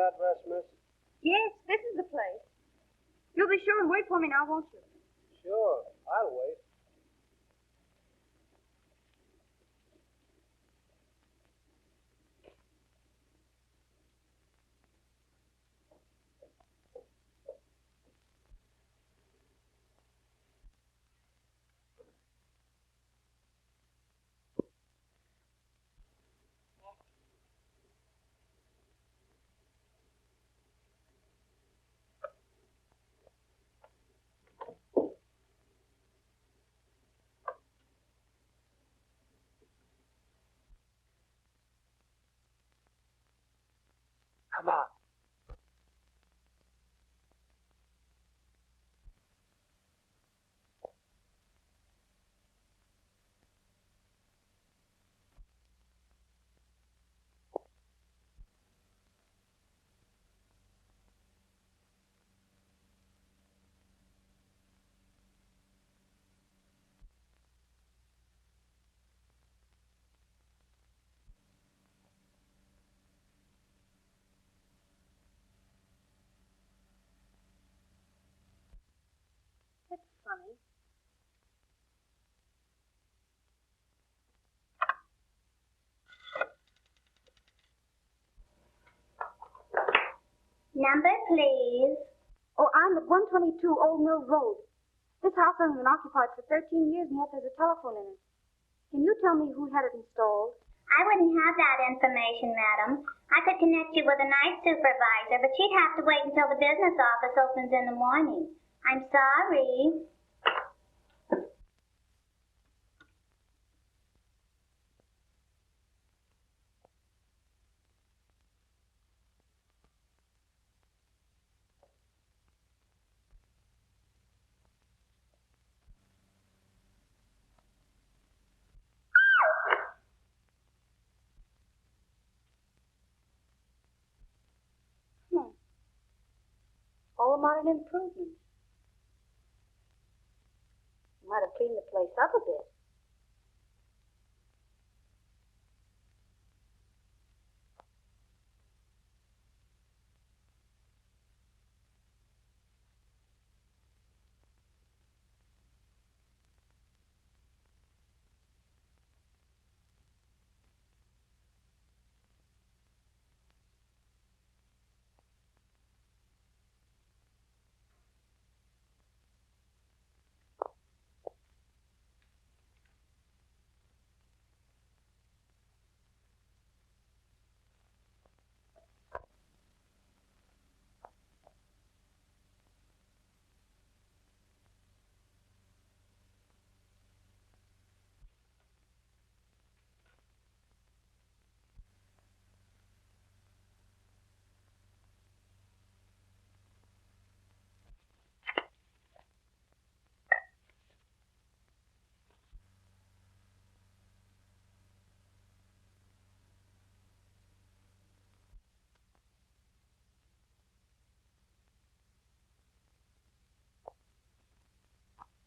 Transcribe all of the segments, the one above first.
address, miss? Yes, this is the place. You'll be sure and wait for me now, won't you? Sure, I'll wait. Come on. That's funny. Number, please. Oh, I'm at 122 Old Mill Road. This house hasn't been occupied for 13 years, and yet there's a telephone in it. Can you tell me who had it installed? I wouldn't have that information, madam. I could connect you with a night supervisor, but she'd have to wait until the business office opens in the morning. I'm sorry. All about an improvement. Might have cleaned the place up a bit.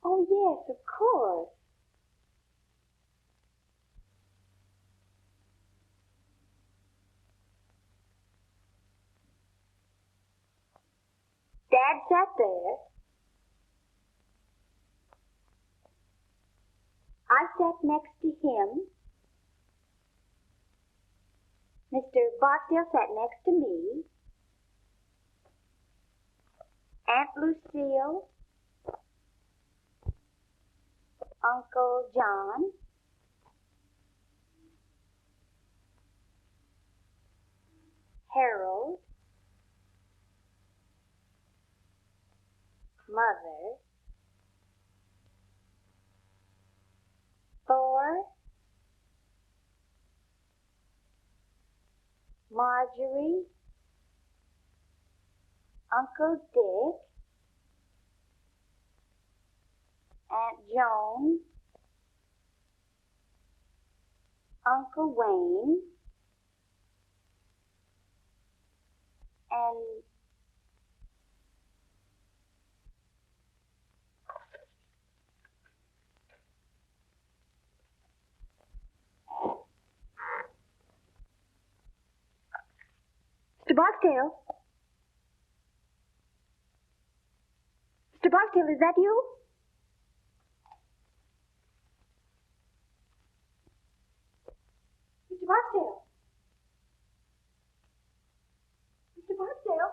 Oh, yes, of course. Dad sat there. I sat next to him. Mr. Barksdale sat next to me. Aunt Lucille. Uncle John. Harold. Mother. Thor. Marjorie. Uncle Dick. Aunt Joan. Uncle Wayne. And Mr. Barksdale. Barksdale, is that you? Mr. Barksdale? Mr. Barksdale?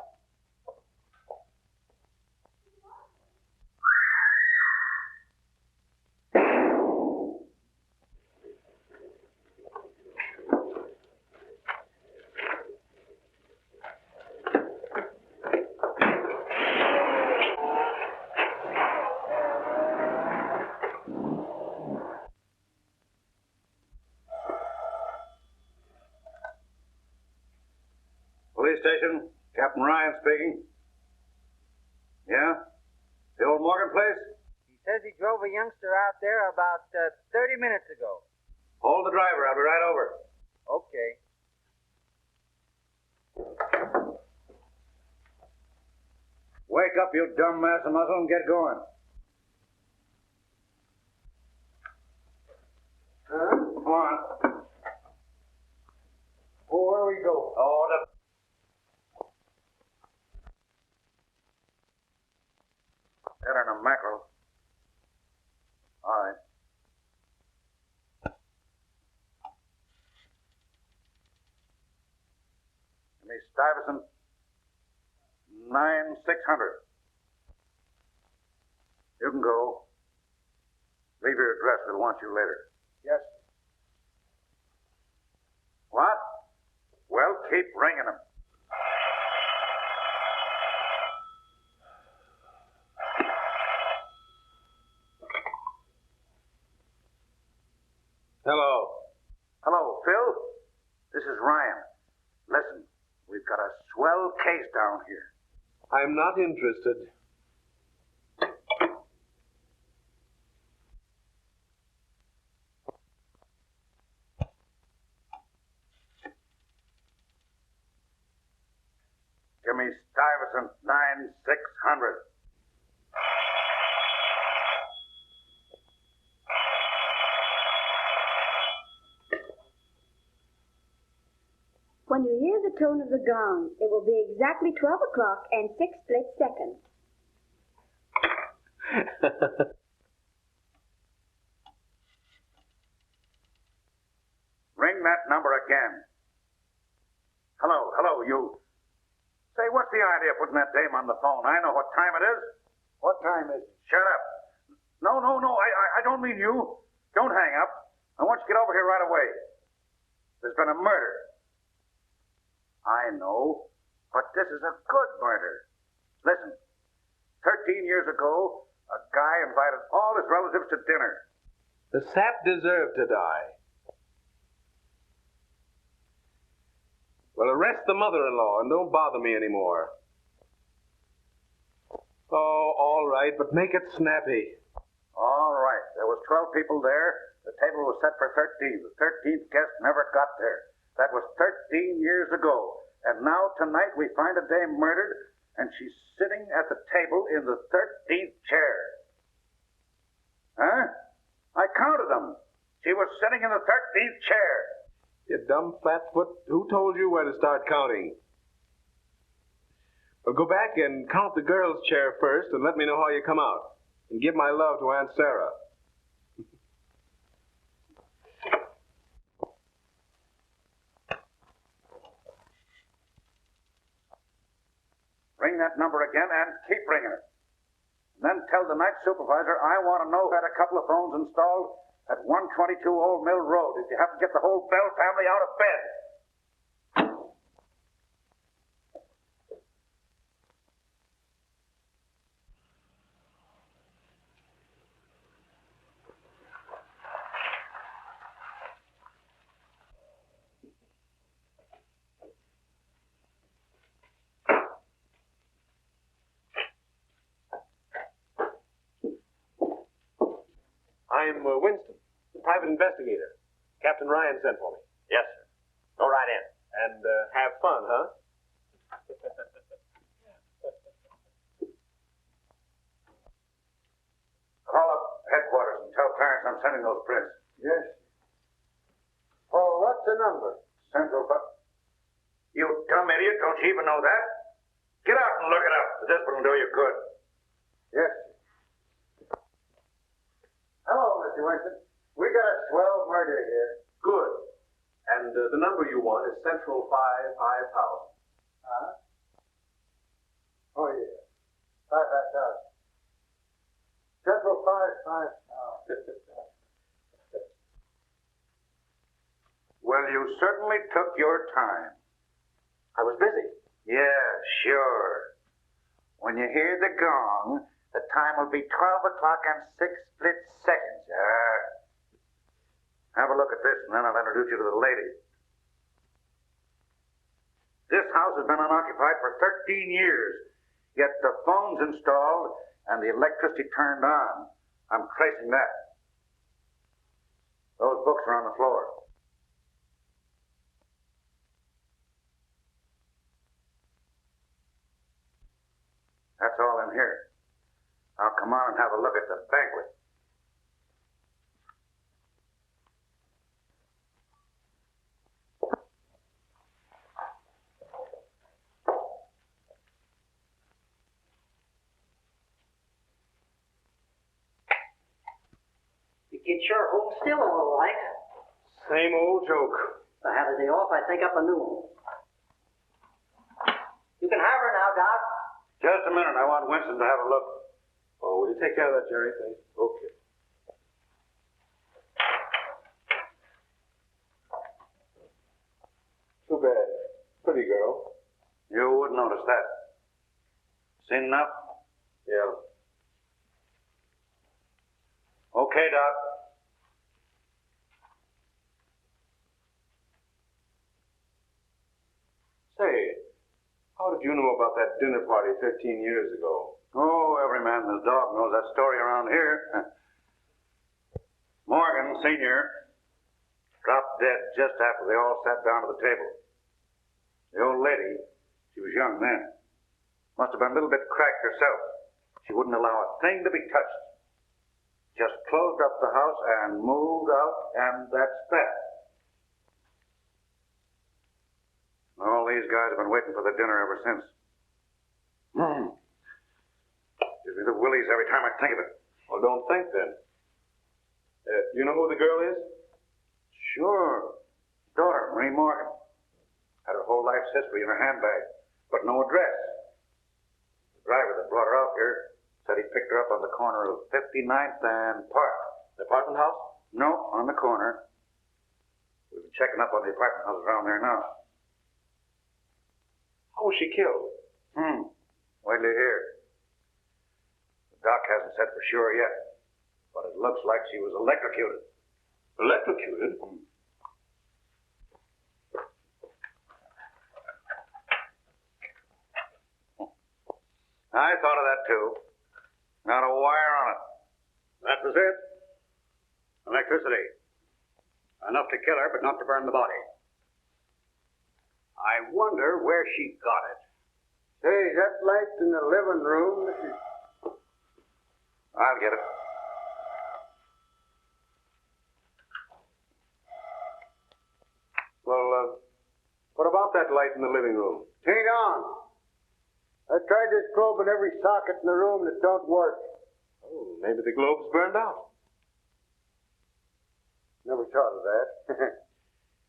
Police station, Captain Ryan speaking. Yeah? The old Morgan place? He says he drove a youngster out there about 30 minutes ago. Hold the driver, I'll be right over. Okay. Wake up, you dumb mass of muscle, and get going. Huh? Come on. Oh, where we go? Oh, the... Better than a mackerel. All right. Give me Stuyvesant 9600. You can go. Leave your address. We'll want you later. Yes. What? Well, keep ringing them. Hello. Hello, Phil. This is Ryan. Listen, we've got a swell case down here. I'm not interested. Give me Stuyvesant 9600. When you hear the tone of the gong, it will be exactly 12 o'clock and 6 split seconds. Ring that number again. Hello, you. Say, what's the idea of putting that dame on the phone? I know what time it is. What time is it? Shut up. No, I don't mean you. Don't hang up. I want you to get over here right away. There's been a murder. I know, but this is a good murder. Listen, 13 years ago, a guy invited all his relatives to dinner. The sap deserved to die. Well, arrest the mother-in-law and don't bother me anymore. Oh, all right, but make it snappy. All right, there was 12 people there. The table was set for 13. The 13th guest never got there. That was 13 years ago. And now tonight we find a dame murdered, and she's sitting at the table in the 13th chair. Huh? I counted them. She was sitting in the 13th chair. You dumb flatfoot, who told you where to start counting? Well, go back and count the girl's chair first and let me know how you come out. And give my love to Aunt Sarah. Ring that number again and keep ringing it. And then tell the night supervisor I want to know who had a couple of phones installed at 122 Old Mill Road if you have to get the whole Bell family out of bed. I'm Winston, private investigator. Captain Ryan sent for me. Yes, sir. Go right in. And have fun, huh? Call up headquarters and tell Clarence I'm sending those prints. Yes. Oh, what's the number? Central You dumb idiot, don't you even know that? Get out and look it up. This will do you good. Yes. Mr. Winston. We got a swell murder here. Good. And the number you want is Central 5000. Huh? Oh, yeah. 5,000. Central 5,000. Well, you certainly took your time. I was busy. Yeah, sure. When you hear the gong, the time will be 12 o'clock and 6 split seconds. Have a look at this, and then I'll introduce you to the lady. This house has been unoccupied for 13 years, yet the phone's installed and the electricity turned on. I'm tracing that. Those books are on the floor. That's all in here. Now come on and have a look at the banquet. The kid sure holds still a little like. Same old joke. If I have a day off, I think up a new one. You can have her now, Doc. Just a minute. I want Winston to have a look. Oh, will you take care of that, Jerry? Thanks. Okay. Too bad. Pretty girl. You wouldn't notice that. Seen enough? Yeah. Okay, Doc. Say, how did you know about that dinner party 13 years ago? Oh, every man and his dog knows that story around here. Morgan, Sr., dropped dead just after they all sat down to the table. The old lady, she was young then, must have been a little bit cracked herself. She wouldn't allow a thing to be touched. Just closed up the house and moved out, and that's that. All these guys have been waiting for the dinner ever since. Gives me the willies every time I think of it. Well, don't think then. You know who the girl is? Sure. Daughter, Marie Morgan. Had her whole life's history in her handbag, but no address. The driver that brought her out here said he picked her up on the corner of 59th and Park. The apartment house? No, on the corner. We've been checking up on the apartment houses around there now. How was she killed? Wait till you hear. The doc hasn't said for sure yet, but it looks like she was electrocuted. Electrocuted? I thought of that too. Not a wire on it. That was it. Electricity. Enough to kill her, but not to burn the body. I wonder where she got it. Hey, that light in the living room, Mrs. I'll get it. Well, what about that light in the living room? Ain't on. I tried this globe in every socket in the room and it don't work. Oh, maybe the globe's burned out. Never thought of that.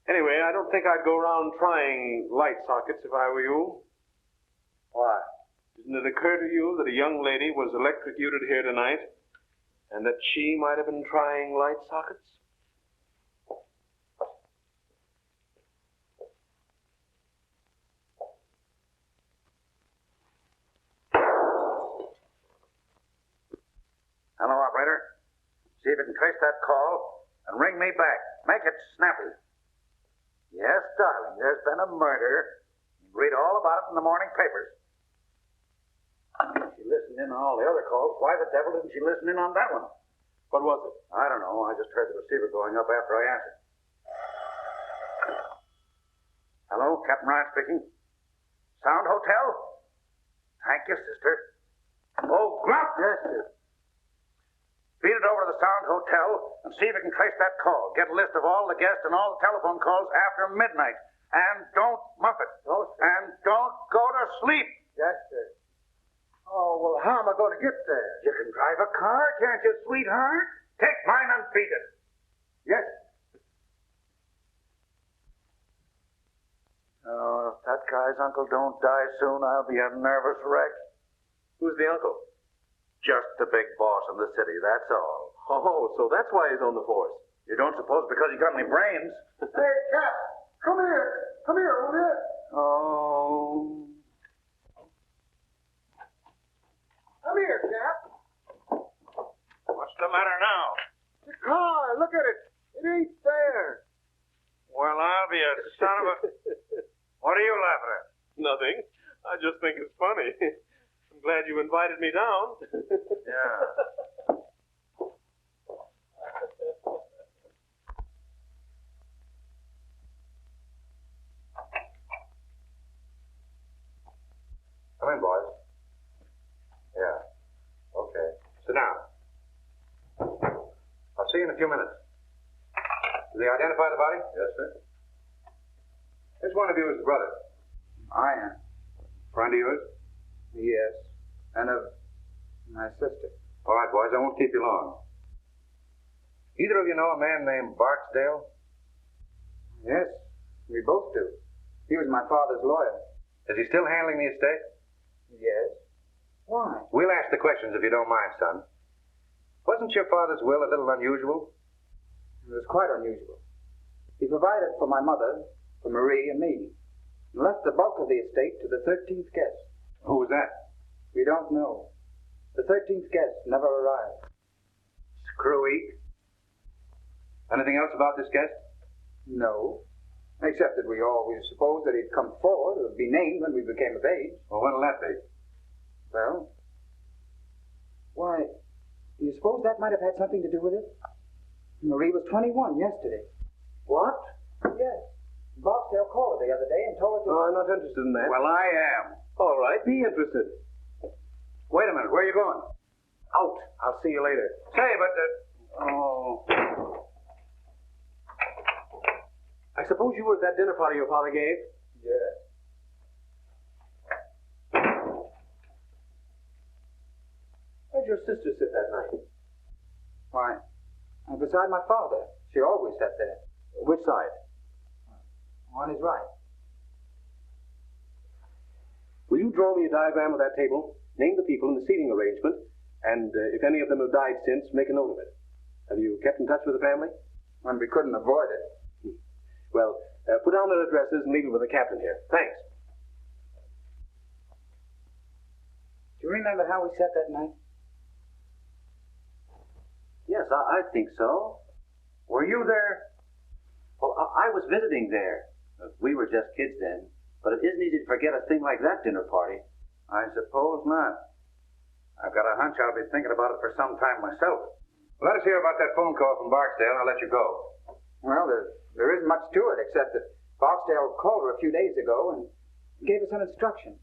Anyway, I don't think I'd go around trying light sockets if I were you. Why? Didn't it occur to you that a young lady was electrocuted here tonight and that she might have been trying light sockets? Hello, operator. See if you can trace that call and ring me back. Make it snappy. Yes, darling, there's been a murder. Read all about it in the morning papers. She listened in on all the other calls. Why the devil didn't she listen in on that one? What was it? I don't know. I just heard the receiver going up after I answered. Hello, Captain Ryan speaking. Sound Hotel? Thank you, sister. Oh, Grunt! Yes, sir. Beat it over to the Sound Hotel and see if you can trace that call. Get a list of all the guests and all the telephone calls after midnight. And don't muff it. No, sir. And don't go to sleep. Yes, sir. Oh, well, how am I going to get there? You can drive a car, can't you, sweetheart? Take mine and beat it. Yes. Oh, if that guy's uncle don't die soon, I'll be a nervous wreck. Who's the uncle? Just the big boss in the city, that's all. Oh, so that's why he's on the force. You don't suppose because he got any brains? Hey, Cap, come here. Come here, will you? Oh. Come here, Cap. What's the matter now? The car, look at it. It ain't fair. Well, I'll be a son of a... What are you laughing at? Nothing. I just think it's funny. I'm glad you invited me down. Yeah. Come in, boys. Yeah. Okay. Sit down. I'll see you in a few minutes. Did they identify the body? Yes, sir. Which one of you is the brother? I am. Friend of yours? Yes. And of my sister. All right, boys, I won't keep you long. Either of you know a man named Barksdale? Yes, we both do. He was my father's lawyer. Is he still handling the estate? Yes. Why? We'll ask the questions if you don't mind, son. Wasn't your father's will a little unusual? It was quite unusual. He provided for my mother, for Marie and me, and left the bulk of the estate to the 13th Guest. Who was that? We don't know. The 13th Guest never arrived. Screwy. Anything else about this guest? No. Except that we always supposed that he'd come forward or be named when we became of age. Well, when'll that be? Well, why, do you suppose that might have had something to do with it? Marie was 21 yesterday. What? Yes. Barksdale called her the other day and told her to... Oh, I'm not interested in that. Well, I am. All right, be interested. Wait a minute, where are you going? Out. I'll see you later. Say, but... Oh. I suppose you were at that dinner party your father gave? Yes. Where'd your sister sit that night? Why, beside my father. She always sat there. Which side? On his right. Will you draw me a diagram of that table, name the people in the seating arrangement, and if any of them have died since, make a note of it. Have you kept in touch with the family? When we couldn't avoid it. Well, put down their addresses and leave it with the captain here. Thanks. Do you remember how we sat that night? Yes, I think so. Were you there? Well, I was visiting there. We were just kids then. But it isn't easy to forget a thing like that dinner party. I suppose not. I've got a hunch I'll be thinking about it for some time myself. Let us hear about that phone call from Barksdale, and I'll let you go. Well, there isn't much to it, except that Barksdale called her a few days ago and gave her some instructions.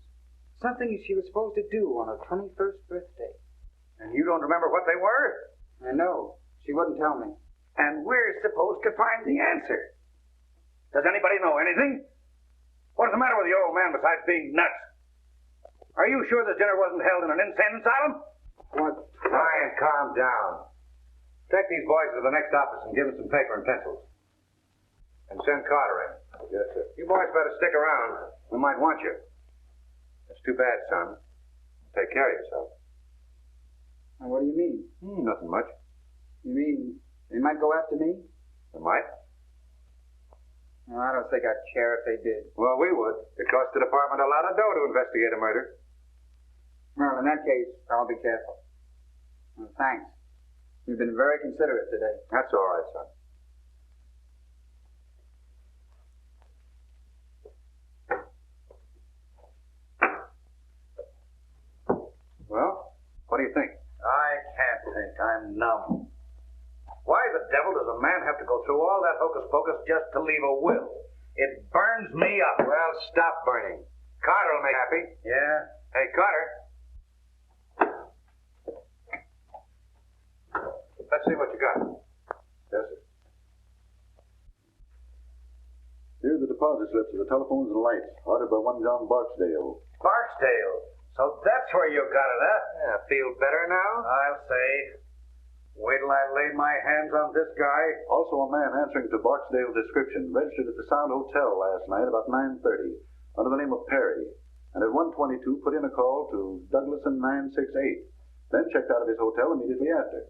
Something she was supposed to do on her 21st birthday. And you don't remember what they were? I know. She wouldn't tell me. And we're supposed to find the answer. Does anybody know anything? What's the matter with the old man besides being nuts? Are you sure this dinner wasn't held in an insane asylum? What? Ryan, calm down. Take these boys to the next office and give them some paper and pencils. And send Carter in. Yes, sir. You boys better stick around. We might want you. It's too bad, son. Take care of yourself. And what do you mean? Nothing much. You mean they might go after me? They might. No, I don't think I'd care if they did. Well, we would. It costs the department a lot of dough to investigate a murder. Well, in that case, I'll be careful. Well, thanks. You've been very considerate today. That's all right, son. Well, what do you think? I can't think. I'm numb. Why the devil does a man have to go through all that hocus pocus just to leave a will? It burns me up. Well, stop burning. Carter will make happy. Yeah? Hey, Carter. Let's see what you got. Yes, sir. Here are the deposit slips of the telephones and lights, ordered by one John Barksdale. Barksdale. So that's where you got it, huh? Yeah, feel better now? I'll say. Wait till I lay my hands on this guy. Also a man answering to Barksdale description, registered at the Sound Hotel last night about 9:30, under the name of Perry, and at 1:22 put in a call to Douglason 968, then checked out of his hotel immediately after.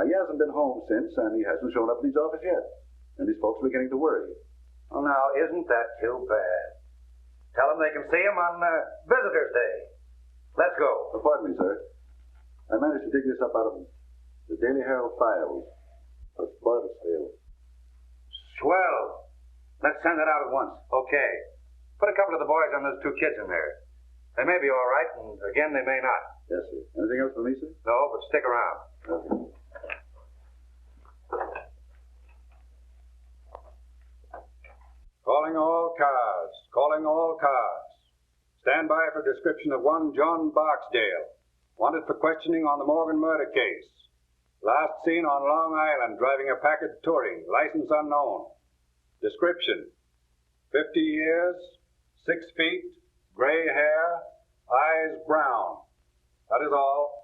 He hasn't been home since, and he hasn't shown up in his office yet, and his folks are beginning to worry. Well, now, isn't that too bad? Tell them they can see him on Visitor's Day. Let's go. Pardon me, sir. I managed to dig this up out of the Daily Herald files. That's Bartlesdale. Swell. Let's send it out at once. Okay. Put a couple of the boys on those two kids in there. They may be all right, and again, they may not. Yes, sir. Anything else for me, sir? No, but stick around. Okay. Calling all cars. Calling all cars. Stand by for description of one John Barksdale, wanted for questioning on the Morgan murder case. Last seen on Long Island driving a package touring, license unknown. Description: 50 years, 6 feet, gray hair, eyes brown. That is all.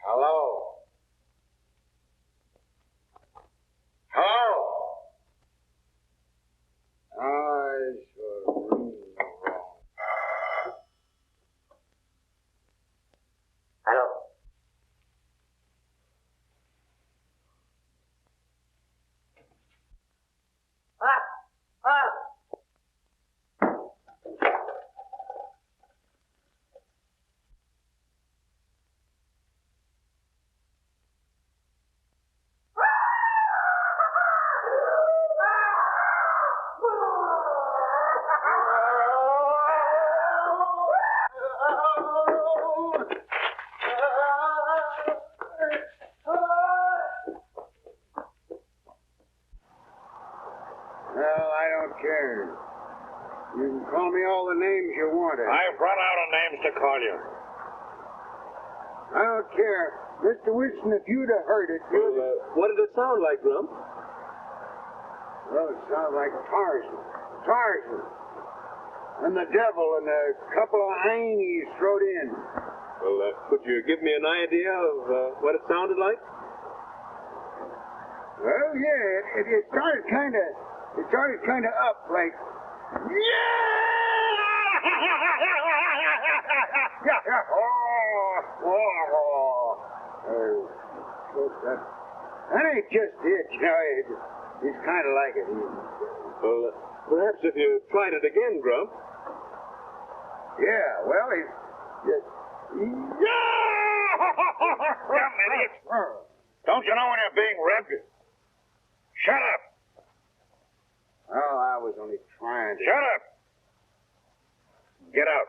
Hello? Hello? I should ring the wrong. Hello? Well, I don't care. You can call me all the names you want. I've run out of names to call you. I don't care. Mr. Wilson, if you'd have heard it, What did it sound like, Grump? well, it sounds like Tarzan. Tarzan. And the devil and a couple of heinies thrown in. Well, could you give me an idea of what it sounded like? Well, yeah, it started kind of up, like, that ain't just it, you know, it's kind of like it. Well, perhaps if you tried it again, Grump. Yeah, well, it's just, Dumb idiot. Don't you know when you're being ribbed? Shut up. well, I was only trying to. Shut up. Get out.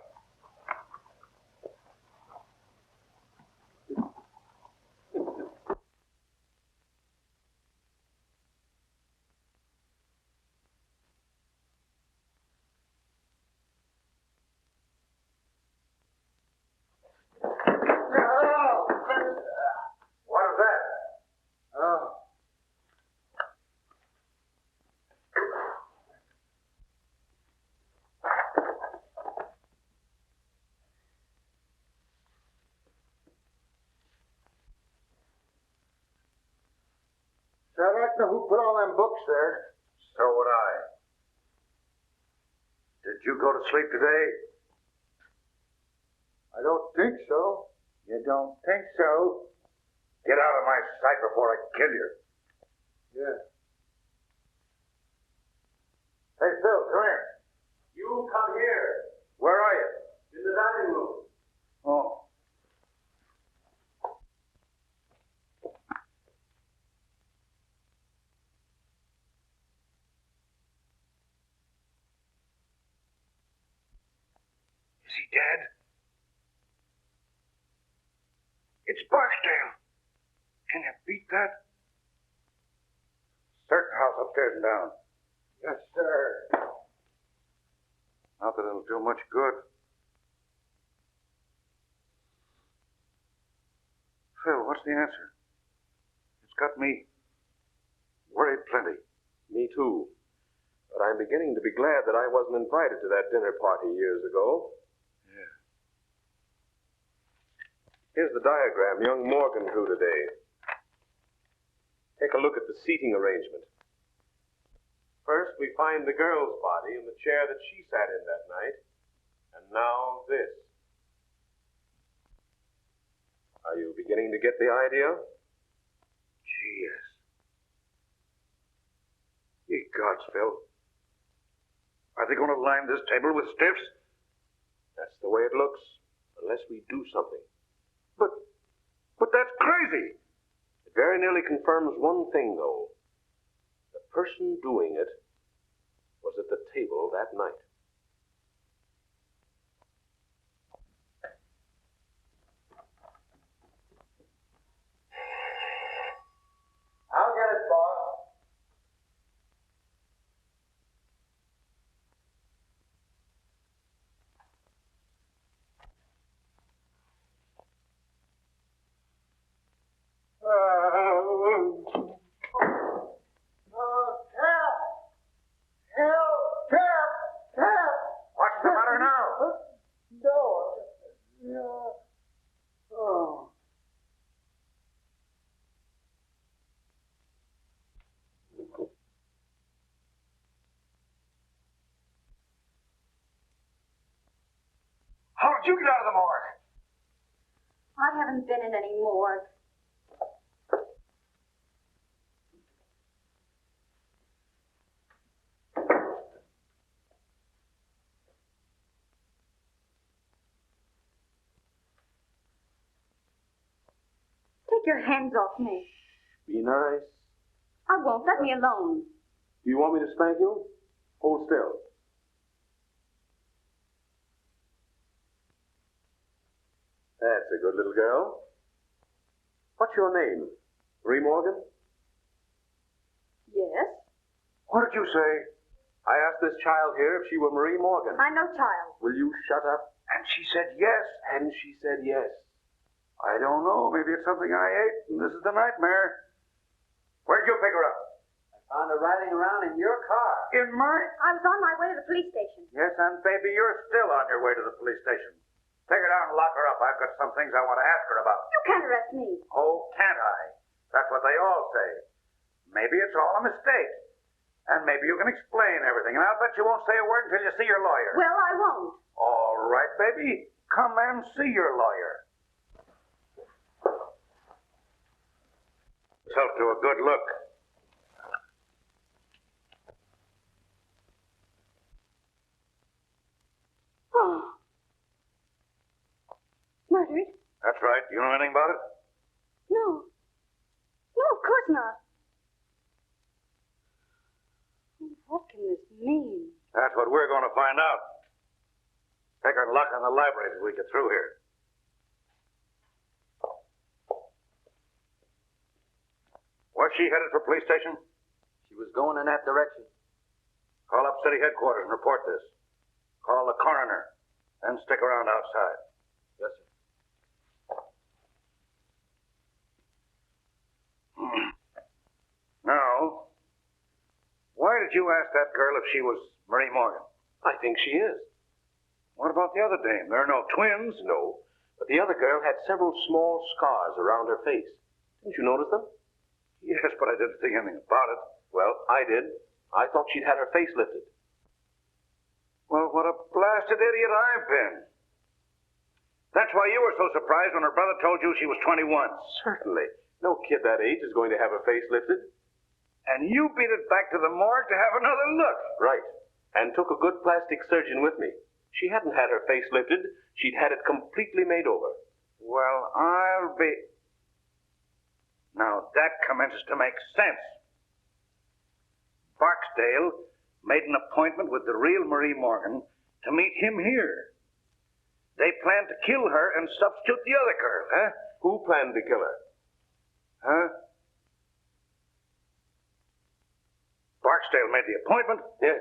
What is that? Oh. like to know who put all them books there. So would I. Did you go to sleep today? I don't think so. You don't think so? Get out of my sight before I kill you. Yeah. Hey, Phil, come here. You come here. Where are you? In the dining room. Oh. Is he dead? It's Barksdale. Can you beat that? Search the house upstairs and down. Yes, sir. Not that it'll do much good. Phil, what's the answer? It's got me worried plenty. Me too. But I'm beginning to be glad that I wasn't invited to that dinner party years ago. Yeah. Here's the diagram young Morgan drew today. Take a look at the seating arrangement. First, we find the girl's body in the chair that she sat in that night. And now this. Are you beginning to get the idea? Gee, yes. Ye gods, Phil. Are they going to line this table with stiffs? That's the way it looks, unless we do something. But that's crazy. It very nearly confirms one thing, though. The person doing it was at the table that night. I'll get it, boss. What's the matter now? How did you get out of the morgue? I haven't been in any morgue. Take your hands off me. Be nice. I won't. Let me alone. Do you want me to spank you? Hold still. That's a good little girl. What's your name? Marie Morgan? Yes? What did you say? I asked this child here if she were Marie Morgan. I'm no child. Will you shut up? And she said yes. And she said yes. I don't know. Maybe it's something I ate, and this is the nightmare. Where'd you pick her up? Found her riding around in your car. In mine? I was on my way to the police station. Yes, and baby, you're still on your way to the police station. Take her down and lock her up. I've got some things I want to ask her about. You can't arrest me. Oh, can't I? That's what they all say. Maybe it's all a mistake. And maybe you can explain everything. And I'll bet you won't say a word until you see your lawyer. Well, I won't. All right, baby. Come and see your lawyer. Yourself to a good look. Oh. Murdered? That's right. You know anything about it? No. No, of course not. What can this mean? That's what we're going to find out. Take our luck on the library as we get through here. Was she headed for police station? She was going in that direction. Call up city headquarters and report this. Call the coroner. Then stick around outside. Yes, sir. Now, why did you ask that girl if she was Marie Morgan? I think she is. What about the other dame? There are no twins. No. But the other girl had several small scars around her face. Didn't you notice them? Yes, but I didn't think anything about it. Well, I did. I thought she'd had her face lifted. Well, what a blasted idiot I've been. That's why you were so surprised when her brother told you she was 21. Certainly. No kid that age is going to have her face lifted. And you beat it back to the morgue to have another look. Right. And took a good plastic surgeon with me. She hadn't had her face lifted. She'd had it completely made over. Well, I'll be... Now, that commences to make sense. Barksdale made an appointment with the real Marie Morgan to meet him here. They planned to kill her and substitute the other girl, huh? Who planned to kill her? Huh? Barksdale made the appointment? Yes.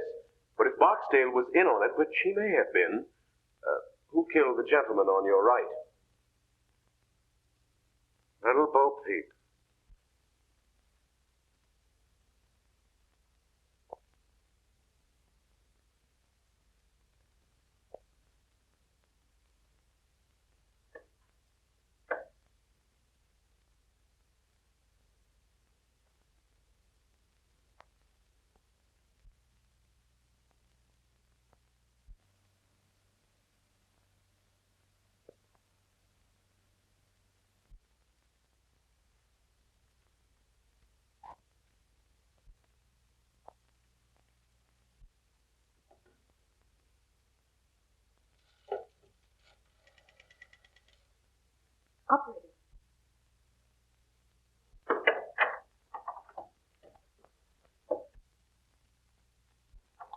But if Barksdale was in on it, which she may have been, who killed the gentleman on your right? Little Bo Peep. Operator.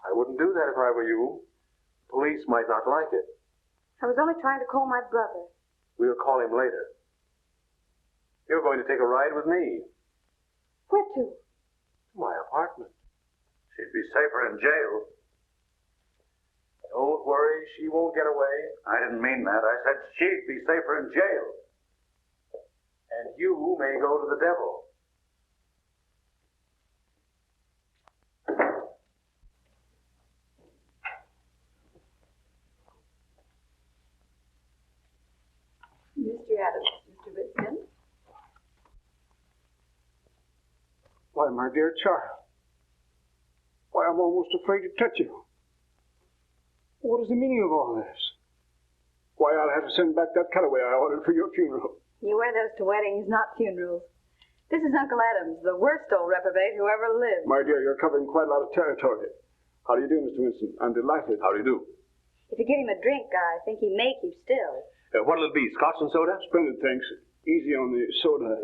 I wouldn't do that if I were you. Police might not like it. I was only trying to call my brother. We'll call him later. You're going to take a ride with me. Where to? To my apartment. She'd be safer in jail. Don't worry, she won't get away. I didn't mean that. I said she'd be safer in jail. And you may go to the devil. Mr. Adams, Mr. Whitman. Why, my dear child. Why, I'm almost afraid to touch you. What is the meaning of all this? Why, I'll have to send back that cutaway I ordered for your funeral. You wear those to weddings, not funerals. This is Uncle Adams, the worst old reprobate who ever lived. My dear, you're covering quite a lot of territory. How do you do, Mr. Winston? I'm delighted. How do you do? If you give him a drink, I think he may keep still. What'll it be, scotch and soda? Splendid, thanks. Easy on the soda.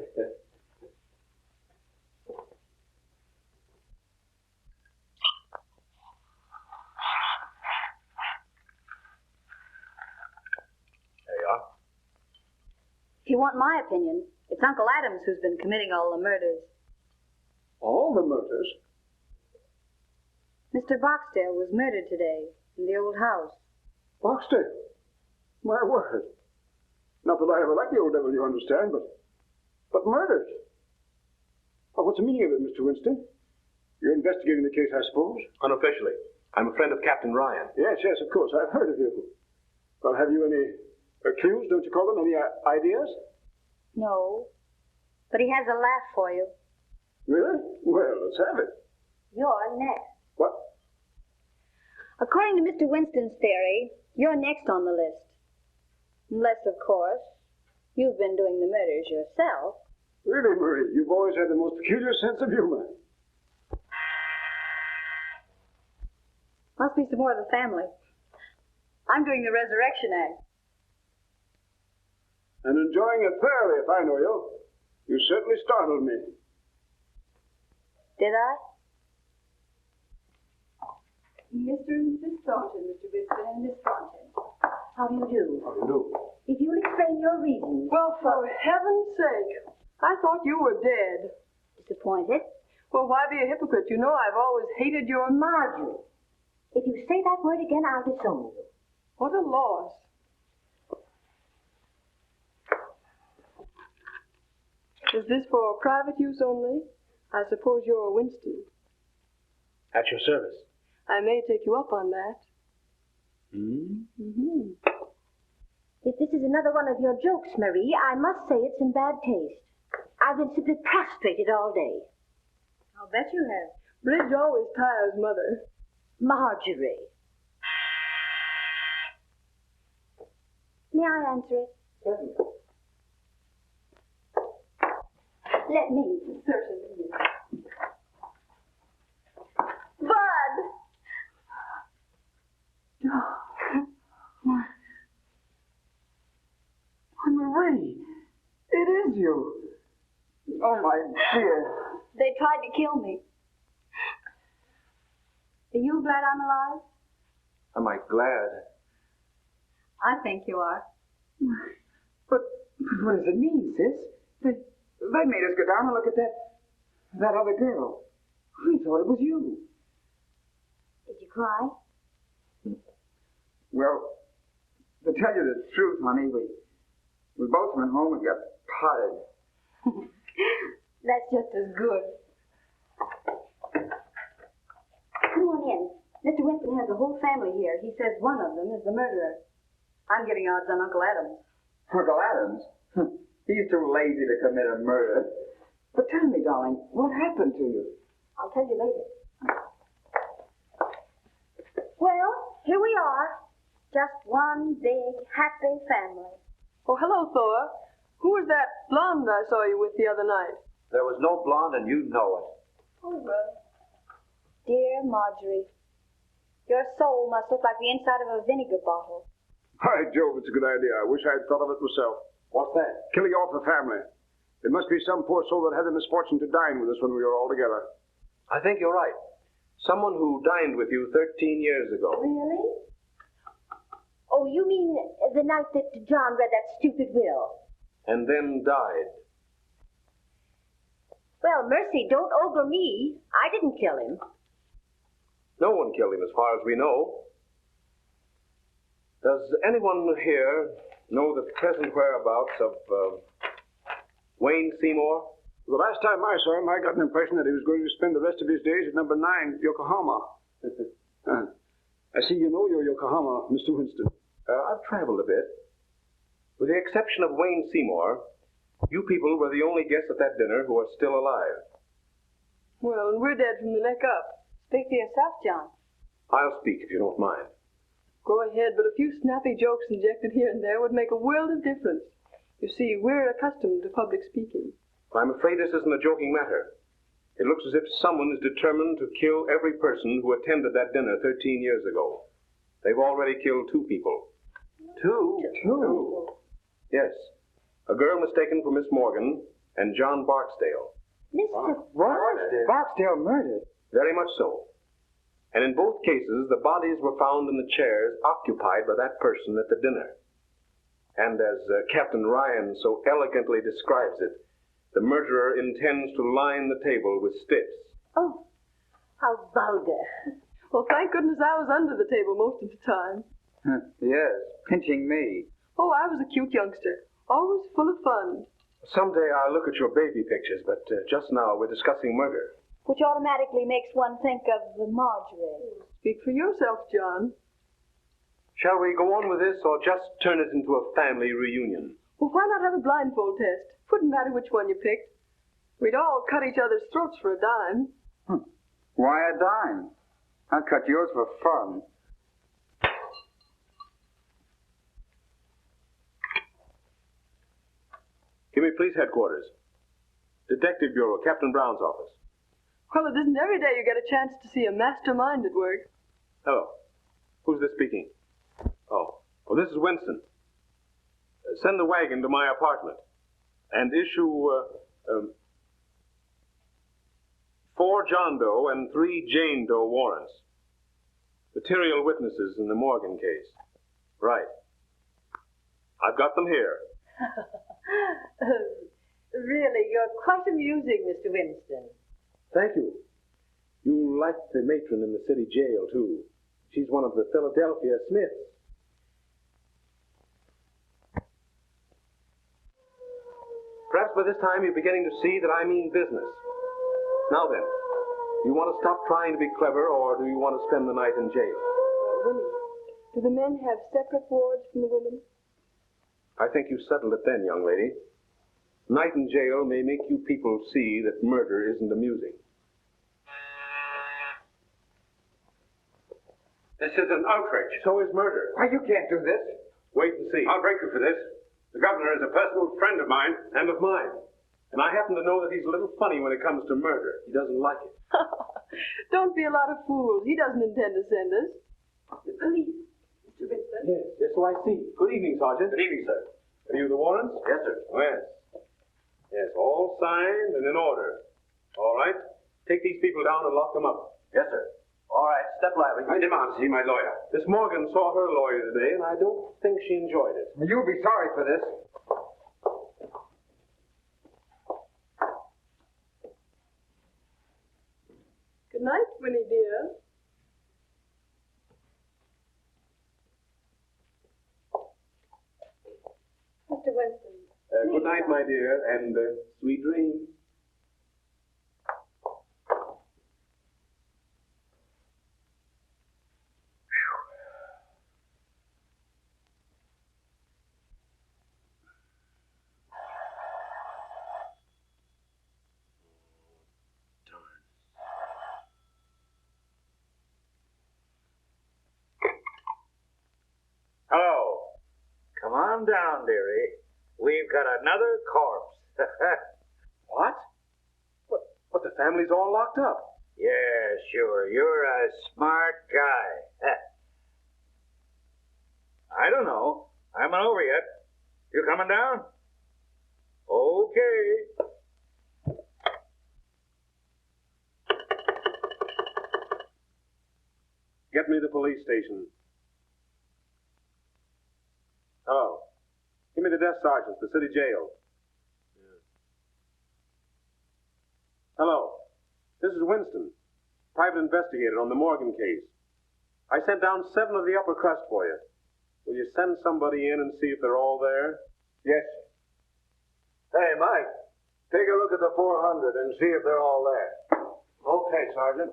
If you want my opinion, it's Uncle Adams who's been committing all the murders. All the murders? Mr. Barksdale was murdered today in the old house. Barksdale? My word. Not that I ever liked the old devil, you understand, but murdered. Well, what's the meaning of it, Mr. Winston? You're investigating the case, I suppose? Unofficially. I'm a friend of Captain Ryan. Yes, of course. I've heard of you. Well, have you any accused, don't you call them? Any ideas? No, but he has a laugh for you. Really? Well, let's have it. You're next. What? According to Mr. Winston's theory, you're next on the list. Unless, of course, you've been doing the murders yourself. Really, Marie, you've always had the most peculiar sense of humor. Must be some more of the family. I'm doing the Resurrection Act. And enjoying it thoroughly, if I know you. You certainly startled me. Did I? Mr. and Mrs. Thornton, Mr. Whitson and Miss Thornton. How do you do? How do you do? If you'll explain your reasons. Well, for heaven's sake, I thought you were dead. Disappointed? Well, why be a hypocrite? You know I've always hated your Marjorie. If you say that word again, I'll disown you. What a loss. Is this for private use only? I suppose you're Winston. At your service. I may take you up on that. Mm-hmm. If this is another one of your jokes, Marie, I must say it's in bad taste. I've been simply prostrated all day. I'll bet you have. Bridge always tires Mother. Marjorie. May I answer it? Certainly. Let me. Certainly. Bud! Marie, it is you. Oh, my dear. They tried to kill me. Are you glad I'm alive? Am I glad? I think you are. But what does it mean, sis? They made us go down and look at that other girl. We thought it was you. Did you cry? Well, to tell you the truth, honey, we both went home and got potted. That's just as good. Come on in. Mr. Winston has the whole family here. He says one of them is the murderer. I'm getting odds on Uncle Adams. Uncle Adams? He's too lazy to commit a murder. But tell me, darling, what happened to you? I'll tell you later. Well, here we are. Just one big, happy family. Oh, hello, Thor. Who was that blonde I saw you with the other night? There was no blonde, and you know it. Oh, well. Dear Marjorie, your soul must look like the inside of a vinegar bottle. By Jove, it's a good idea. I wish I had thought of it myself. What's that? Killing off the family. It must be some poor soul that had the misfortune to dine with us when we were all together. I think you're right. Someone who dined with you 13 years ago. Really? Oh, you mean the night that John read that stupid will? And then died. Well, mercy, don't ogre me. I didn't kill him. No one killed him as far as we know. Does anyone here know the present whereabouts of Wayne Seymour? The last time I saw him, I got an impression that he was going to spend the rest of his days at number 9, Yokohama. I see you know your Yokohama, Mr. Winston. I've traveled a bit. With the exception of Wayne Seymour, you people were the only guests at that dinner who are still alive. Well, and we're dead from the neck up. Speak for yourself, John. I'll speak if you don't mind. Go ahead, but a few snappy jokes injected here and there would make a world of difference. You see, we're accustomed to public speaking. I'm afraid this isn't a joking matter. It looks as if someone is determined to kill every person who attended that dinner 13 years ago. They've already killed 2 people. 2? 2? Yes. A girl mistaken for Miss Morgan and John Barksdale. Mr. What? Barksdale murdered? Very much so. And in both cases, the bodies were found in the chairs occupied by that person at the dinner. And as Captain Ryan so elegantly describes it, the murderer intends to line the table with sticks. Oh, how vulgar. Well, thank goodness I was under the table most of the time. Yes, pinching me. Oh, I was a cute youngster. Always full of fun. Someday I'll look at your baby pictures, but just now we're discussing murder. Which automatically makes one think of the Marjorie. Speak for yourself, John. Shall we go on with this, or just turn it into a family reunion? Well, why not have a blindfold test? Wouldn't matter which one you picked. We'd all cut each other's throats for a dime. Why a dime? I'd cut yours for fun. Give me police headquarters. Detective Bureau, Captain Brown's office. Well, it isn't every day you get a chance to see a mastermind at work. Hello. Who's this speaking? Oh, this is Winston. Send the wagon to my apartment and issue 4 John Doe and 3 Jane Doe warrants. Material witnesses in the Morgan case. Right. I've got them here. Really, you're quite amusing, Mr. Winston. Thank you. You like the matron in the city jail, too. She's one of the Philadelphia Smiths. Perhaps by this time you're beginning to see that I mean business. Now then, you want to stop trying to be clever, or do you want to spend the night in jail? Women. Do the men have separate wards from the women? I think you settled it then, young lady. Night in jail may make you people see that murder isn't amusing. This is an outrage. So is murder. Why, you can't do this. Wait and see. I'll break you for this. The governor is a personal friend of mine. And of mine. And I happen to know that he's a little funny when it comes to murder. He doesn't like it. Don't be a lot of fools. He doesn't intend to send us. The police, Mr. Vincent. Yes, so I see. Good evening, Sergeant. Good evening, sir. Are you the warrants? Yes, sir. Oh, yes. Yes, all signed and in order. All right. Take these people down and lock them up. Yes, sir. All right, step lively. I demand to see my lawyer. Miss Morgan saw her lawyer today, and I don't think she enjoyed it. You'll be sorry for this. Good night, Winnie dear. Mr. Winston. Good night, my dear, and sweet dreams. Hello. Come on down, dearie. We've got another corpse. What? But the family's all locked up. Yeah, sure. You're a smart guy. I don't know. I haven't over yet. You coming down? Okay. Get me to the police station. Oh. Give me the desk sergeant, the city jail. Yeah. Hello. This is Winston, private investigator on the Morgan case. I sent down 7 of the upper crust for you. Will you send somebody in and see if they're all there? Yes. Hey, Mike, take a look at the 400 and see if they're all there. Okay, Sergeant.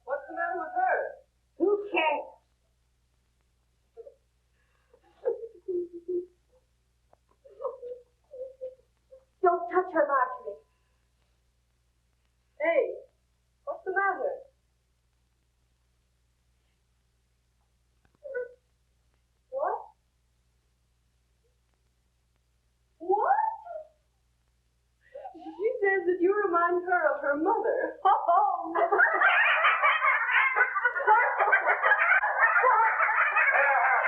What's the matter with her? Who cares? Don't touch her, Marjorie. Hey, what's the matter? What? What? She says that you remind her of her mother. Oh, no.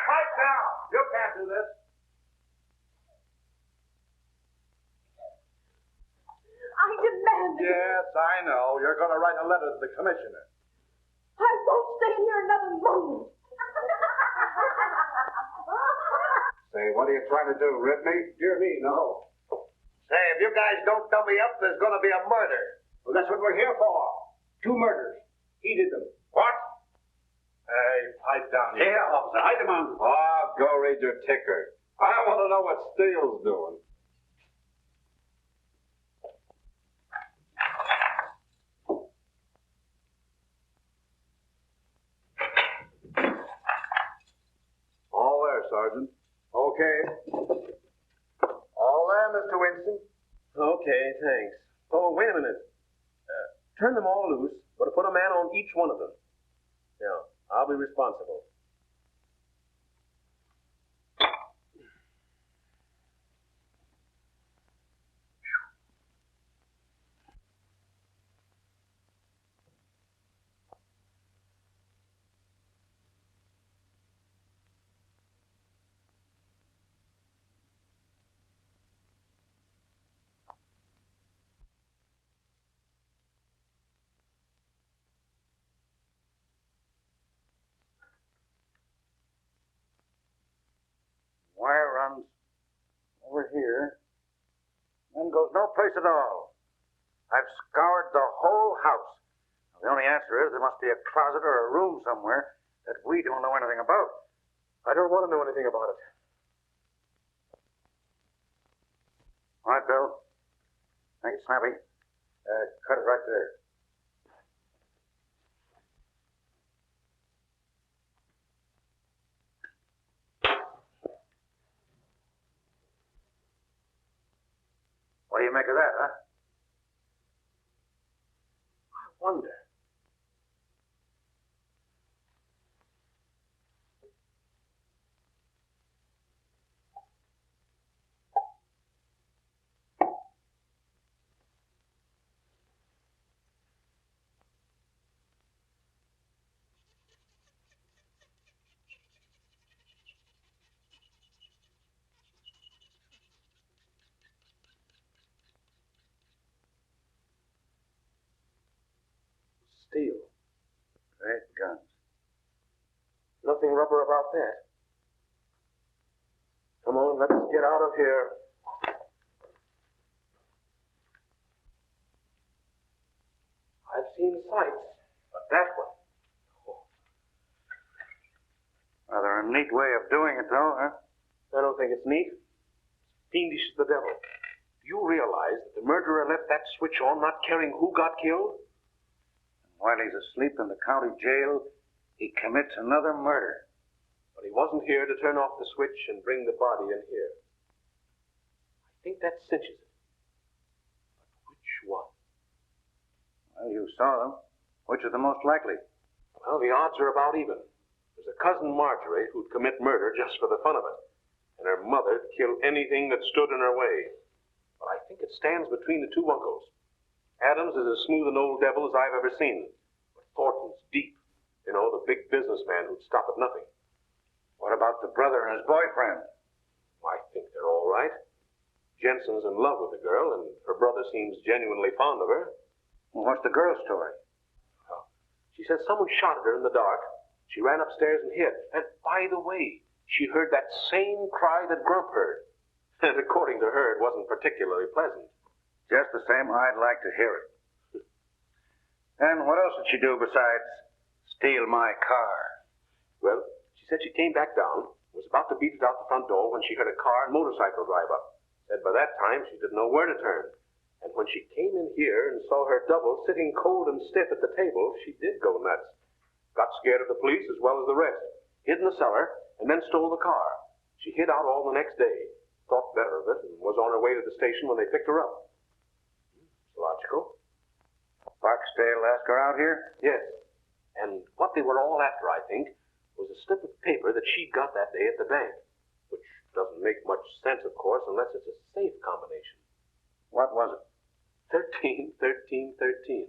Pipe down. You can't do this. I demand it. Yes, I know. You're going to write a letter to the commissioner. I won't stay in here another moment. Say, what are you trying to do, rip me? Dear me, no. Say, if you guys don't dummy up, there's going to be a murder. Well, that's what we're here for. 2 murders. He did them. What? Hey, pipe down. Yeah, officer, I demand. Oh, go read your ticker. I want to know what Steele's doing. All there, Sergeant. Okay. All there, Mr. Winston. Okay, thanks. Oh, wait a minute. Turn them all loose, but put a man on each one of them. Yeah, I'll be responsible. Wire runs over here, then goes no place at all. I've scoured the whole house. The only answer is there must be a closet or a room somewhere that we don't know anything about. I don't want to know anything about it. All right, Bill. Thank you, Snappy. Cut it right there. What do you make of that, huh? I wonder. Steel. Great guns. Nothing rubber about that. Come on, let's get out of here. I've seen sights, but that one. Oh. Rather a neat way of doing it, though, huh? I don't think it's neat. It's fiendish as the devil. Do you realize that the murderer left that switch on, not caring who got killed? While he's asleep in the county jail, he commits another murder. But he wasn't here to turn off the switch and bring the body in here. I think that cinches it. But which one? Well, you saw them. Which is the most likely? Well, the odds are about even. There's a cousin Marjorie who'd commit murder just for the fun of it. And her mother'd kill anything that stood in her way. But I think it stands between the two uncles. Adams is as smooth an old devil as I've ever seen. But Thornton's deep. You know, the big businessman who'd stop at nothing. What about the brother and his boyfriend? I think they're all right. Jensen's in love with the girl, and her brother seems genuinely fond of her. Well, what's the girl's story? Well, she says someone shot at her in the dark. She ran upstairs and hid. And by the way, she heard that same cry that Grump heard. And according to her, it wasn't particularly pleasant. Just the same, I'd like to hear it. And what else did she do besides steal my car? Well, she said she came back down, was about to beat it out the front door when she heard a car and motorcycle drive up. Said by that time she didn't know where to turn. And when she came in here and saw her double sitting cold and stiff at the table, she did go nuts. Got scared of the police as well as the rest. Hid in the cellar and then stole the car. She hid out all the next day. Thought better of it and was on her way to the station when they picked her up. Logical. Barksdale asked her out here? Yes. And what they were all after, I think, was a slip of paper that she'd got that day at the bank. Which doesn't make much sense, of course, unless it's a safe combination. What was it? 13, 13, 13.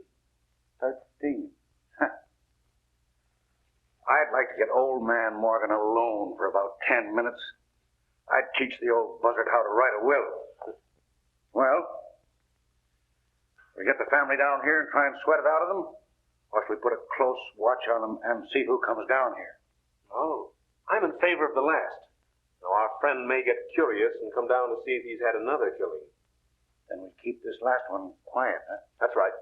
13. I'd like to get old man Morgan alone for about 10 minutes. I'd teach the old buzzard how to write a will. Well, we get the family down here and try and sweat it out of them? Or should we put a close watch on them and see who comes down here? Oh, I'm in favor of the last. Now, our friend may get curious and come down to see if he's had another killing. Then we keep this last one quiet, huh? That's right.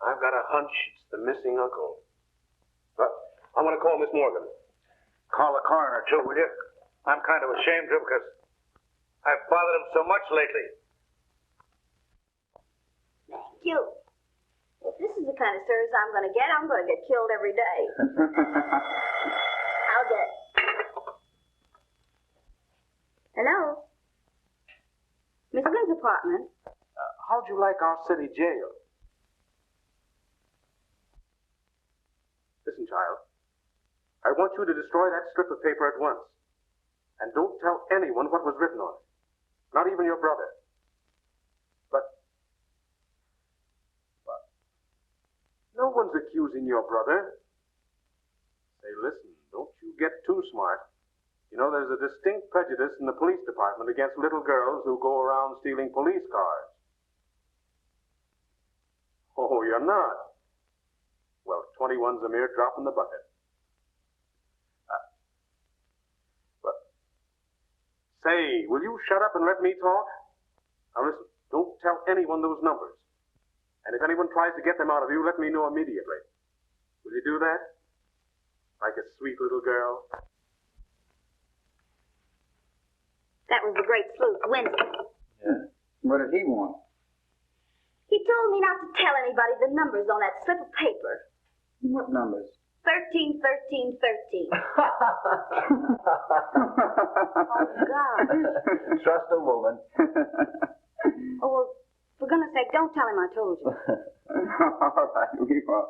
I've got a hunch it's the missing uncle. But I'm going to call Miss Morgan. Call the coroner, too, will you? I'm kind of ashamed to because I've bothered him so much lately. Thank you. If this is the kind of service I'm going to get killed every day. I'll get it. Hello? Miss Lynn's apartment. How'd you like our city jail? Listen, child. I want you to destroy that strip of paper at once. And don't tell anyone what was written on it. Not even your brother. But no one's accusing your brother. Say, listen, don't you get too smart. You know, there's a distinct prejudice in the police department against little girls who go around stealing police cars. Oh, you're not? Well, 21's a mere drop in the bucket. But, say, will you shut up and let me talk? Now listen, don't tell anyone those numbers. And if anyone tries to get them out of you, let me know immediately. Will you do that? Like a sweet little girl. That was the great sleuth, Winston. Yeah? What did he want? He told me not to tell anybody the numbers on that slip of paper. What numbers? 13, 13, 13. Oh, God. Trust a woman. Oh, well, for goodness sake, don't tell him I told you. All right, we won't.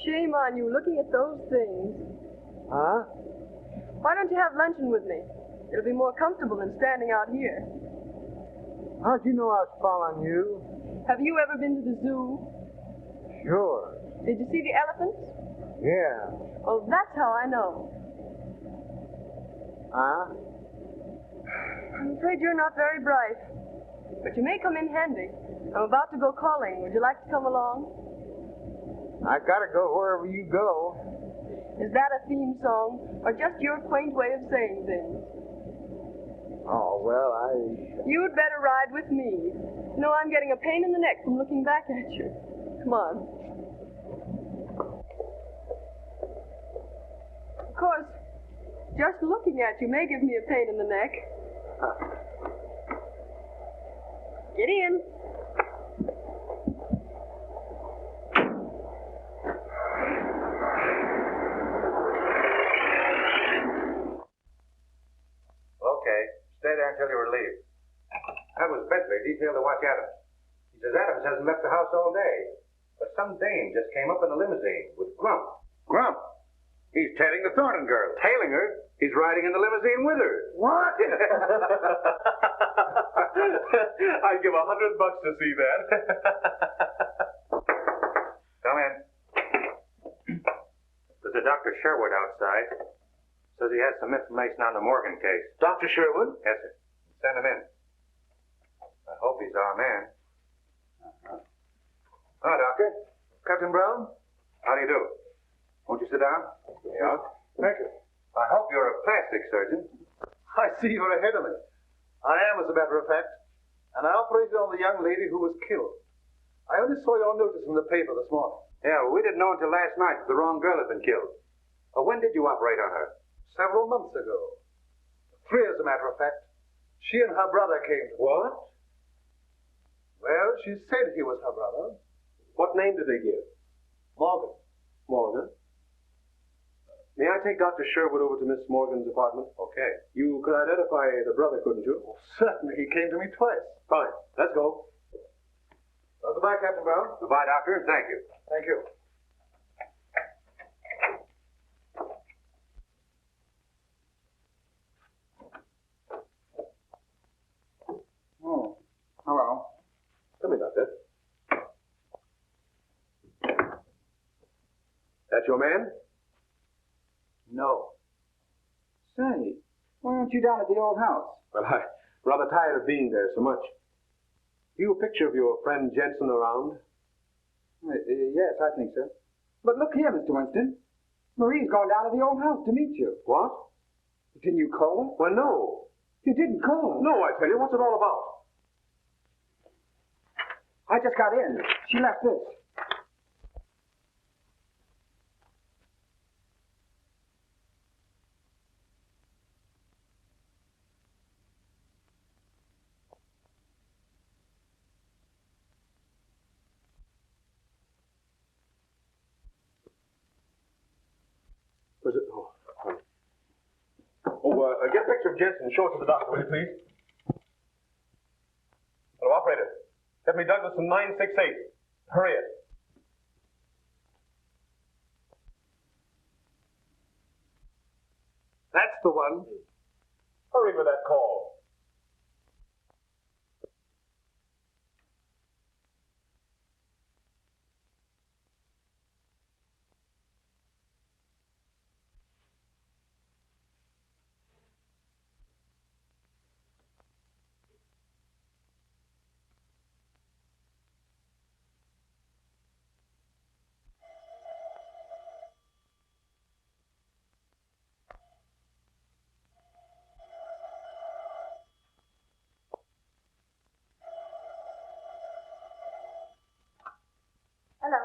Shame on you, looking at those things. Huh? Why don't you have luncheon with me? It'll be more comfortable than standing out here. How'd you know I was following you? Have you ever been to the zoo? Sure. Did you see the elephants? Yeah. Well, that's how I know. Huh? I'm afraid you're not very bright. But you may come in handy. I'm about to go calling. Would you like to come along? I gotta go wherever you go. Is that a theme song, or just your quaint way of saying things? Oh, well, You'd better ride with me. You know, I'm getting a pain in the neck from looking back at you. Come on. Of course, just looking at you may give me a pain in the neck. Get in. Okay, stay there until you're relieved. That was Bentley, detailed to watch Adams. He says Adams hasn't left the house all day. But some dame just came up in a limousine with Grump. Grump? He's tailing the Thornton girl. Tailing her? He's riding in the limousine with her. What? I'd give $100 to see that. Come in. There's a Dr. Sherwood outside. Says he has some information on the Morgan case. Dr. Sherwood? Yes, sir. Send him in. I hope he's our man. Hello, Doctor. Captain Brown? How do you do? Won't you sit down? Yeah. Thank you. I hope you're a plastic surgeon. I see you're ahead of me. I am, as a matter of fact. And I operated on the young lady who was killed. I only saw your notice in the paper this morning. Yeah, well, we didn't know until last night that the wrong girl had been killed. Well, when did you operate on her? Several months ago. 3, as a matter of fact. She and her brother came to me. What? Well, she said he was her brother. What name did they give? Morgan. Morgan. May I take Dr. Sherwood over to Miss Morgan's apartment? Okay. You could identify the brother, couldn't you? Well, certainly. He came to me twice. Fine. Let's go. Well, goodbye, Captain Brown. Goodbye, Doctor, and thank you. Thank you. Oh, hello. Come in, Doctor. That your man? No. Say, why aren't you down at the old house? Well, I'm rather tired of being there so much. You a picture of your friend Jensen around? Yes, I think so. But look here, Mr. Winston. Marie's gone down to the old house to meet you. What? Didn't you call her? Well, no. You didn't call her? No, I tell you. What's it all about? I just got in. She left this. Was it? Oh, honey. Get a picture of Jensen and show it to the doctor, will you, please? Hello, operator. Get me Douglas from 968. Hurry it. That's the one. Hurry with that call. Hello.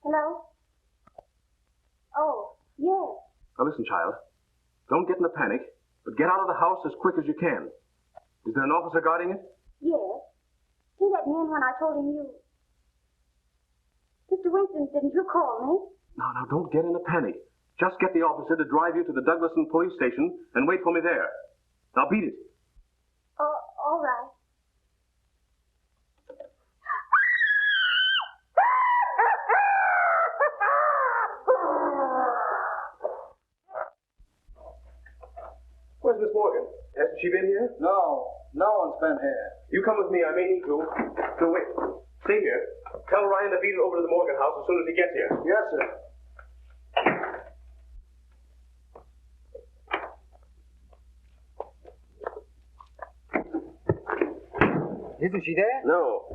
Hello? Oh, yes. Now listen, child. Don't get in a panic, but get out of the house as quick as you can. Is there an officer guarding it? Yes. See that man when I told him you... Mr. Winston, didn't you call me? Now, don't get in a panic. Just get the officer to drive you to the Douglaston police station and wait for me there. Now beat it. Oh, all right. Where's Miss Morgan? Hasn't she been here? No one's been here. You come with me. I may need to. So wait. Stay here. Tell Ryan to beat it over to the Morgan house as soon as he gets here. Yes, sir. Isn't she there? No.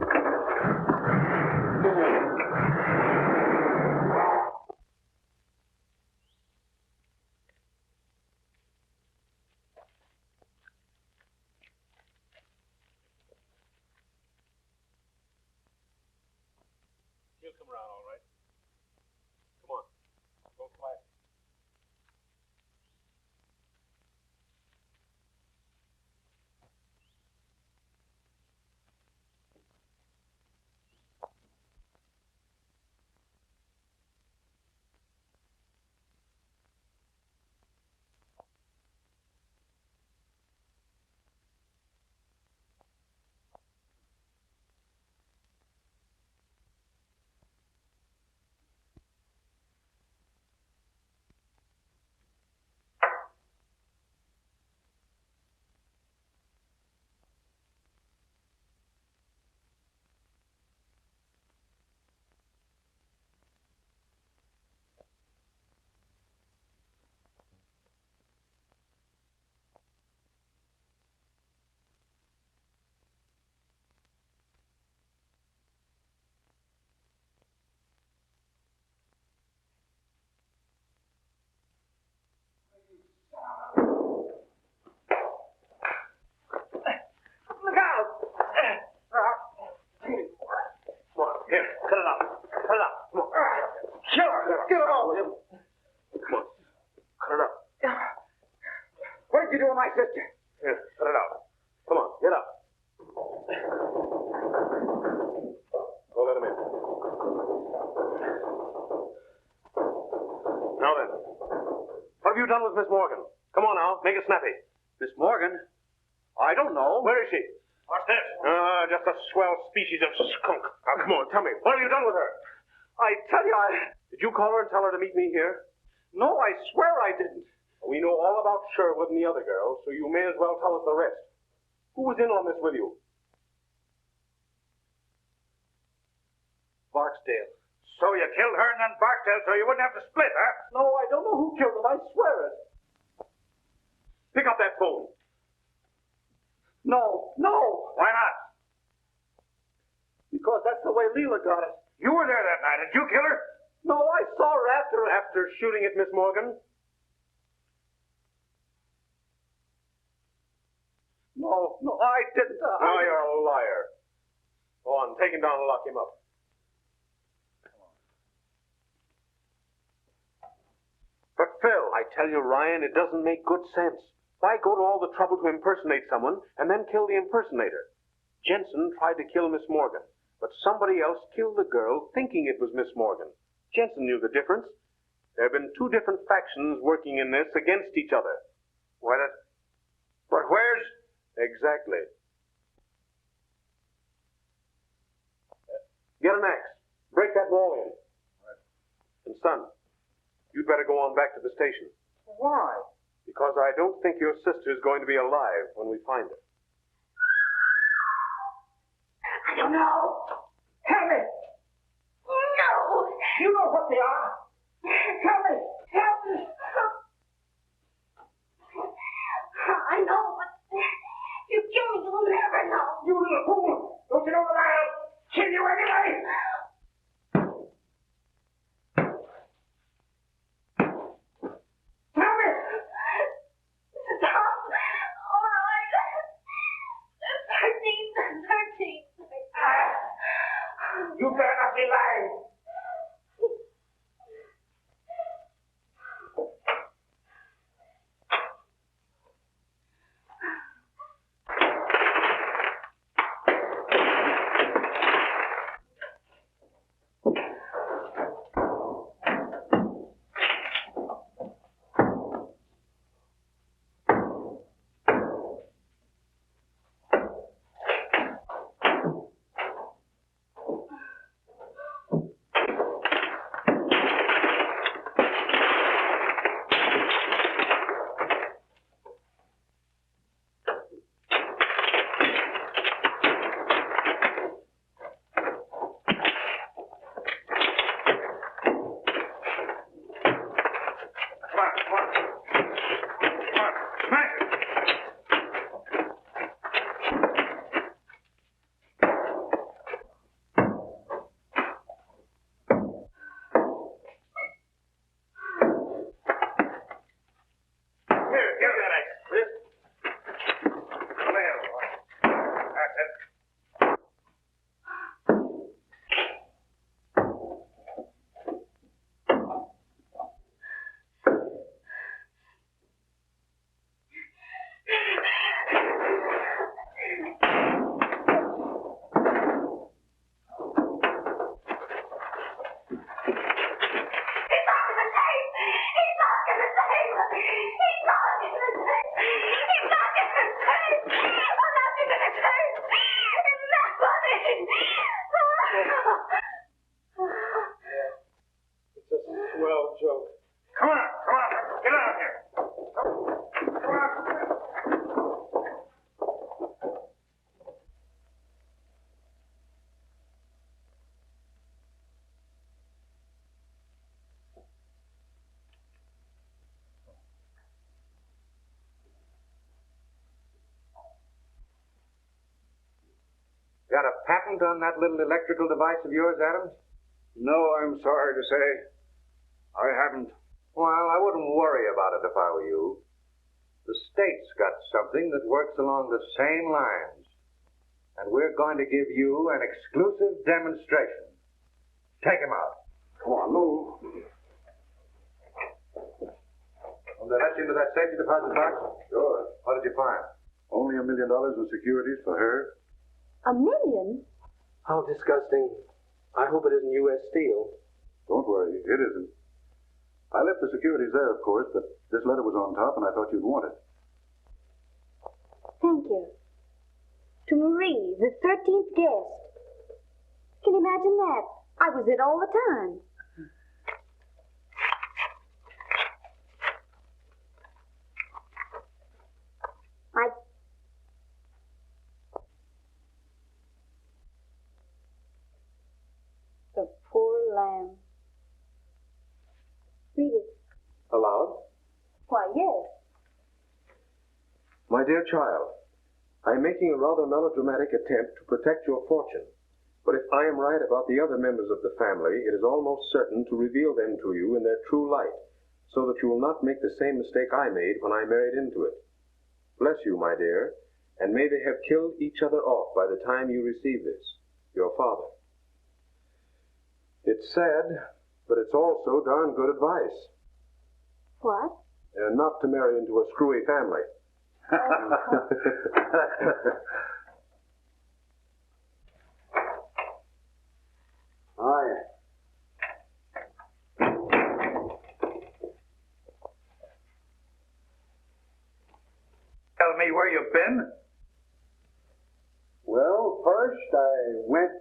She'll come around all right. Come on. Go quiet. What did you do with my sister? Here, cut it out. Come on, get up. Go let him in. Now then, what have you done with Miss Morgan? Come on now, make it snappy. Miss Morgan? I don't know. Where is she? What's this? Just a swell species of skunk. Now, come on, tell me, what have you done with her? I tell you, Did you call her and tell her to meet me here? No, I swear I didn't. We know all about Sherwood and the other girls, so you may as well tell us the rest. Who was in on this with you? Barksdale. So you killed her and then Barksdale so you wouldn't have to split, huh? No, I don't know who killed them. I swear it. Pick up that phone. No. Why not? Because that's the way Leela got it. You were there that night. Did you kill her? No, I saw her After shooting at Miss Morgan? No, I didn't. Now you're a liar. Go on, take him down and lock him up. But Phil, I tell you, Ryan, it doesn't make good sense. Why go to all the trouble to impersonate someone and then kill the impersonator? Jensen tried to kill Miss Morgan, but somebody else killed the girl thinking it was Miss Morgan. Jensen knew the difference. There have been two different factions working in this against each other. But where's... Exactly. Get an axe. Break that wall in. And son, you'd better go on back to the station. Why? Because I don't think your sister's going to be alive when we find her. I don't know. Tell me. No. You know what they are. Tell me. Tell me. I know, but you kill me, you'll never know. You little fool! Don't you know that I'll kill you anyway? Tell me. Stop. All right. 13. You better not be lying. Got a patent on that little electrical device of yours, Adams? No, I'm sorry to say. I haven't. Well, I wouldn't worry about it if I were you. The state's got something that works along the same lines. And we're going to give you an exclusive demonstration. Take him out. Come on, move. Will they let you into that safety deposit box? Sure. What did you find? Only $1 million in securities for her. $1 million? How disgusting. I hope it isn't U.S. Steel. Don't worry, it isn't. I left the securities there, of course, but this letter was on top, and I thought you'd want it. Thank you. To Marie, the 13th guest. Can you imagine that? I was it all the time. The poor lamb. Read it. Aloud? Why, yes. My dear child, I am making a rather melodramatic attempt to protect your fortune. But if I am right about the other members of the family, it is almost certain to reveal them to you in their true light, so that you will not make the same mistake I made when I married into it. Bless you, my dear, and may they have killed each other off by the time you receive this, your father. It's sad, but it's also darn good advice. What? Not to marry into a screwy family. Oh, yeah. Tell me where you've been? Well, first I went...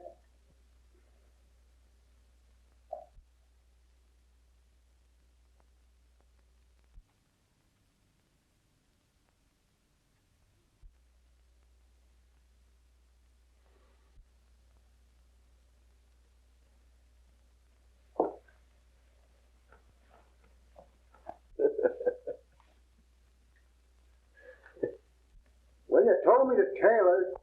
Well, you told me to tailor.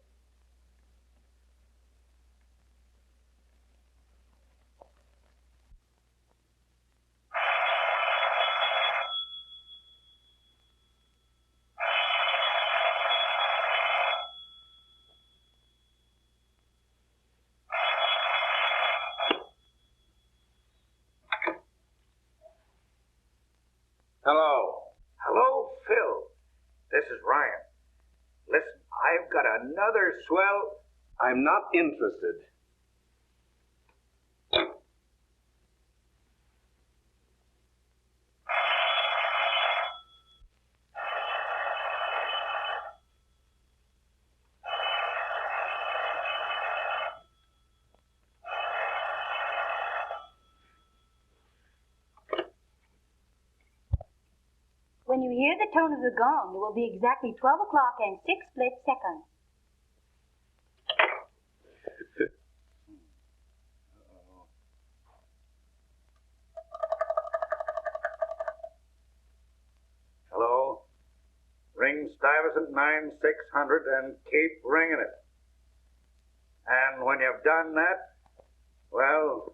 Hello. Hello, Phil. This is Ryan. Listen, I've got another swell... I'm not interested. When you hear the tone of the gong, it will be exactly 12 o'clock and 6 split seconds. Hello? Ring Stuyvesant 9600 and keep ringing it. And when you've done that, well,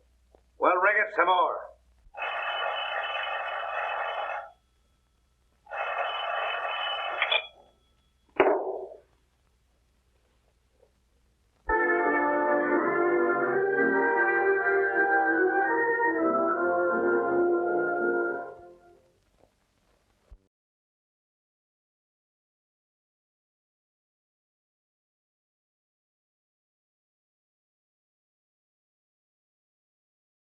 ring it some more.